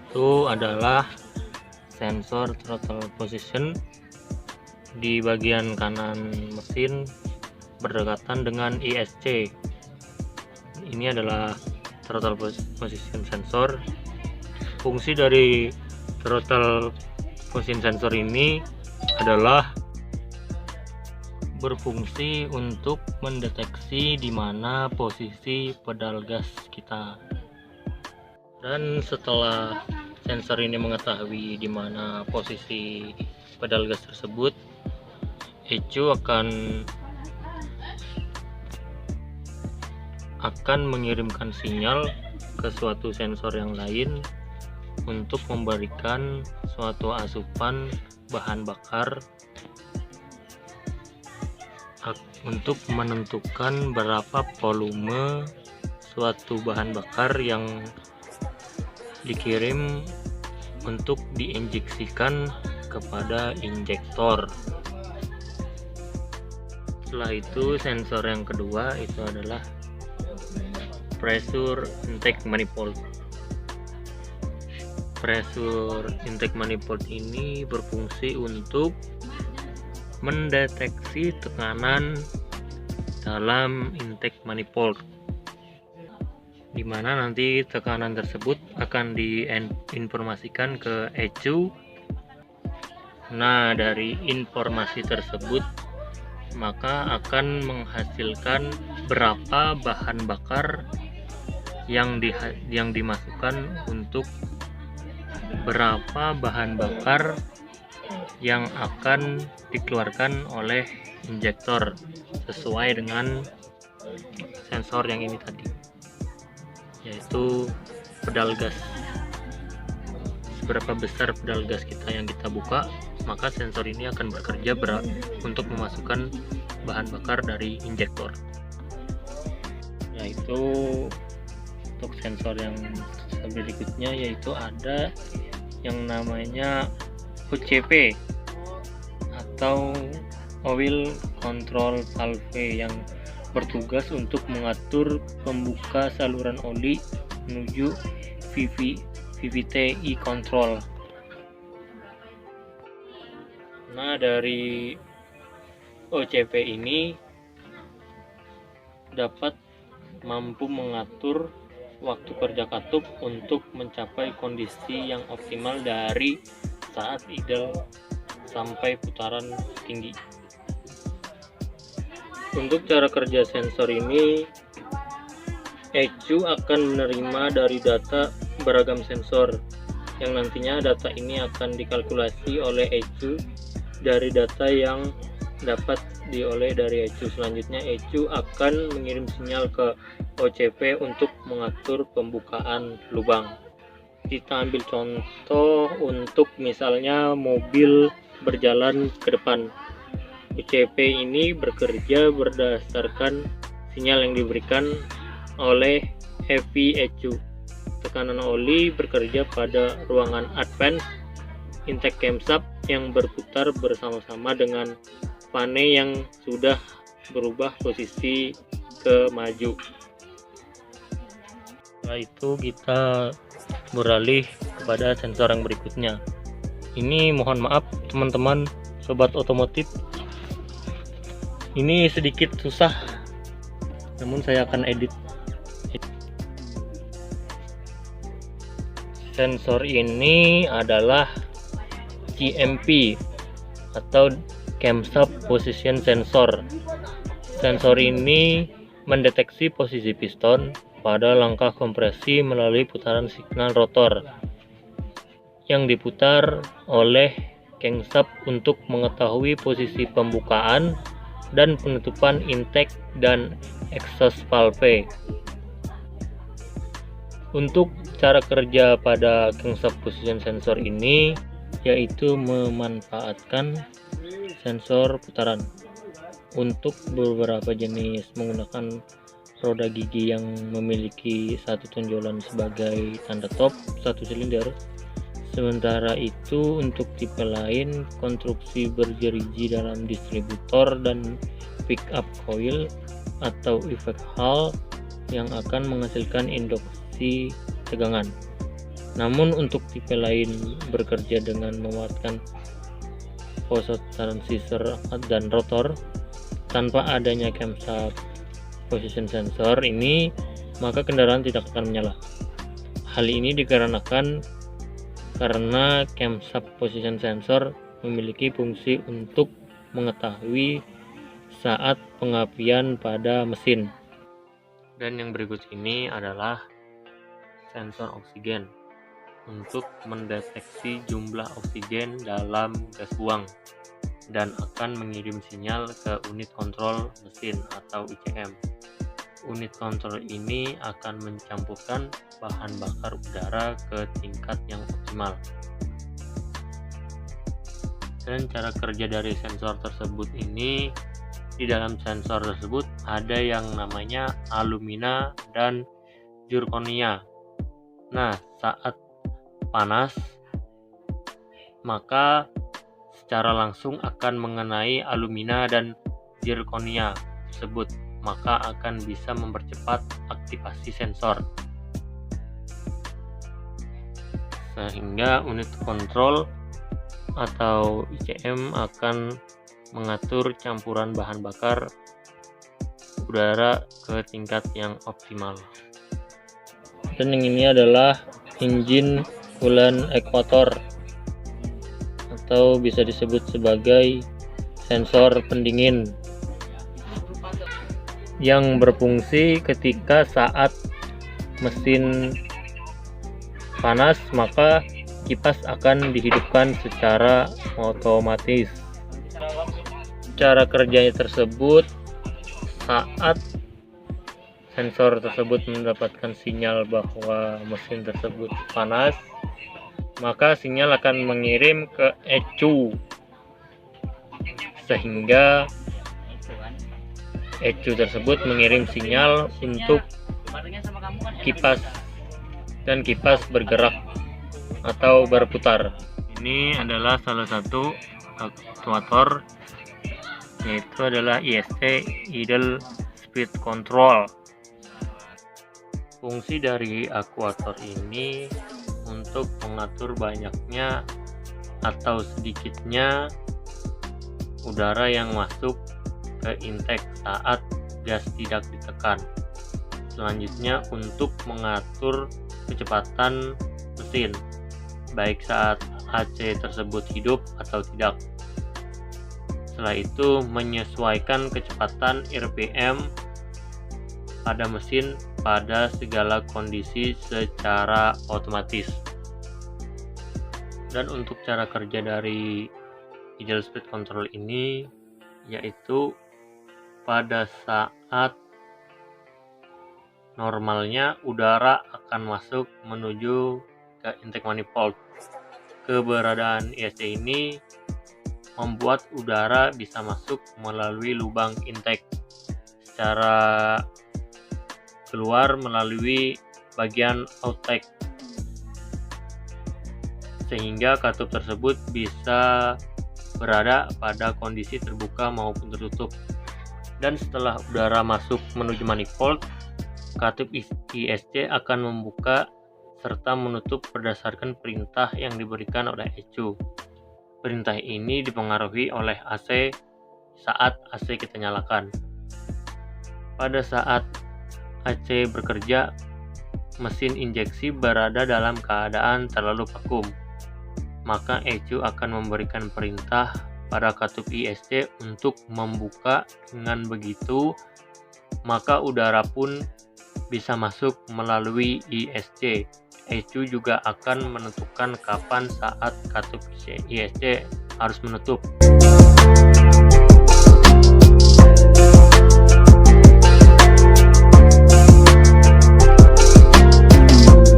yaitu adalah sensor throttle position di bagian kanan mesin berdekatan dengan ISC. Ini adalah throttle position sensor. Fungsi dari throttle position sensor ini adalah berfungsi untuk mendeteksi di mana posisi pedal gas kita. Dan setelah sensor ini mengetahui di mana posisi pedal gas tersebut, ECU akan mengirimkan sinyal ke suatu sensor yang lain untuk memberikan suatu asupan bahan bakar untuk menentukan berapa volume suatu bahan bakar yang dikirim untuk diinjeksikan kepada injektor. Setelah itu, sensor yang kedua itu adalah pressure intake manifold. Pressure intake manifold ini berfungsi untuk mendeteksi tekanan dalam intake manifold, di mana nanti tekanan tersebut akan diinformasikan ke ECU. Nah, dari informasi tersebut maka akan menghasilkan berapa bahan bakar yang dimasukkan untuk berapa bahan bakar yang akan dikeluarkan oleh injektor sesuai dengan sensor yang ini tadi, yaitu pedal gas. Seberapa besar pedal gas kita yang kita buka, maka sensor ini akan bekerja untuk memasukkan bahan bakar dari injektor. Yaitu untuk sensor yang berikutnya, yaitu ada yang namanya OCV atau Oil Control Valve, yang bertugas untuk mengatur pembuka saluran oli menuju VVT control. Nah, dari OCV ini dapat mampu mengatur waktu kerja katup untuk mencapai kondisi yang optimal dari saat idle sampai putaran tinggi. Untuk cara kerja sensor ini, ECU akan menerima dari data beragam sensor, yang nantinya data ini akan dikalkulasi oleh ECU dari data yang dapat dioleh dari ECU. Selanjutnya ECU akan mengirim sinyal ke OCV untuk mengatur pembukaan lubang. Kita ambil contoh untuk misalnya mobil berjalan ke depan. OCV ini bekerja berdasarkan sinyal yang diberikan oleh heavy ECU. Tekanan oli bekerja pada ruangan advance intake camshaft yang berputar bersama-sama dengan pane yang sudah berubah posisi ke maju. Setelah itu kita beralih kepada sensor yang berikutnya. Ini mohon maaf teman-teman sobat otomotif, ini sedikit susah, namun saya akan edit. Sensor ini adalah CMP atau Camshaft Position Sensor. Sensor ini mendeteksi posisi piston pada langkah kompresi melalui putaran signal rotor yang diputar oleh camshaft untuk mengetahui posisi pembukaan dan penutupan intake dan exhaust valve. Untuk cara kerja pada camshaft position sensor ini yaitu memanfaatkan sensor putaran. Untuk beberapa jenis menggunakan roda gigi yang memiliki satu tonjolan sebagai tanda top 1 silinder. Sementara itu untuk tipe lain konstruksi berjeriji dalam distributor dan pick up coil atau effect hall yang akan menghasilkan induksi tegangan. Namun untuk tipe lain bekerja dengan memanfaatkan pose transistor dan rotor tanpa adanya camshaft position sensor ini, maka kendaraan tidak akan menyala. Hal ini dikarenakan karena camshaft position sensor memiliki fungsi untuk mengetahui saat pengapian pada mesin. Dan yang berikut ini adalah sensor oksigen untuk mendeteksi jumlah oksigen dalam gas buang dan akan mengirim sinyal ke unit kontrol mesin atau ICM. Unit kontrol ini akan mencampurkan bahan bakar udara ke tingkat yang optimal. Dan cara kerja dari sensor tersebut ini, di dalam sensor tersebut ada yang namanya alumina dan zirkonia. Nah, saat panas maka secara langsung akan mengenai alumina dan zirkonia tersebut, maka akan bisa mempercepat aktivasi sensor sehingga unit kontrol atau ICM akan mengatur campuran bahan bakar udara ke tingkat yang optimal. Dan yang ini adalah engine coolant equator atau bisa disebut sebagai sensor pendingin yang berfungsi ketika saat mesin panas maka kipas akan dihidupkan secara otomatis. Cara kerjanya tersebut, saat sensor tersebut mendapatkan sinyal bahwa mesin tersebut panas, maka sinyal akan mengirim ke ECU sehingga ECU tersebut mengirim sinyal untuk kipas dan kipas bergerak atau berputar. Ini adalah salah satu aktuator, yaitu adalah ISC, Idle Speed Control. Fungsi dari aktuator ini untuk mengatur banyaknya atau sedikitnya udara yang masuk ke intake saat gas tidak ditekan. Selanjutnya untuk mengatur kecepatan mesin, baik saat AC tersebut hidup atau tidak. Setelah itu menyesuaikan kecepatan RPM pada mesin pada segala kondisi secara otomatis. Dan untuk cara kerja dari idle speed control ini, yaitu pada saat normalnya udara akan masuk menuju ke intake manifold. Keberadaan ISC ini membuat udara bisa masuk melalui lubang intake secara keluar melalui bagian outtake, sehingga katup tersebut bisa berada pada kondisi terbuka maupun tertutup. Dan setelah udara masuk menuju manifold, katup ISC akan membuka serta menutup berdasarkan perintah yang diberikan oleh ECU. Perintah ini dipengaruhi oleh AC saat AC kita nyalakan. Pada saat AC bekerja, mesin injeksi berada dalam keadaan terlalu vakum, maka ECU akan memberikan perintah pada katup ISC untuk membuka. Dengan begitu, maka udara pun bisa masuk melalui ISC. ECU juga akan menentukan kapan saat katup ISC harus menutup.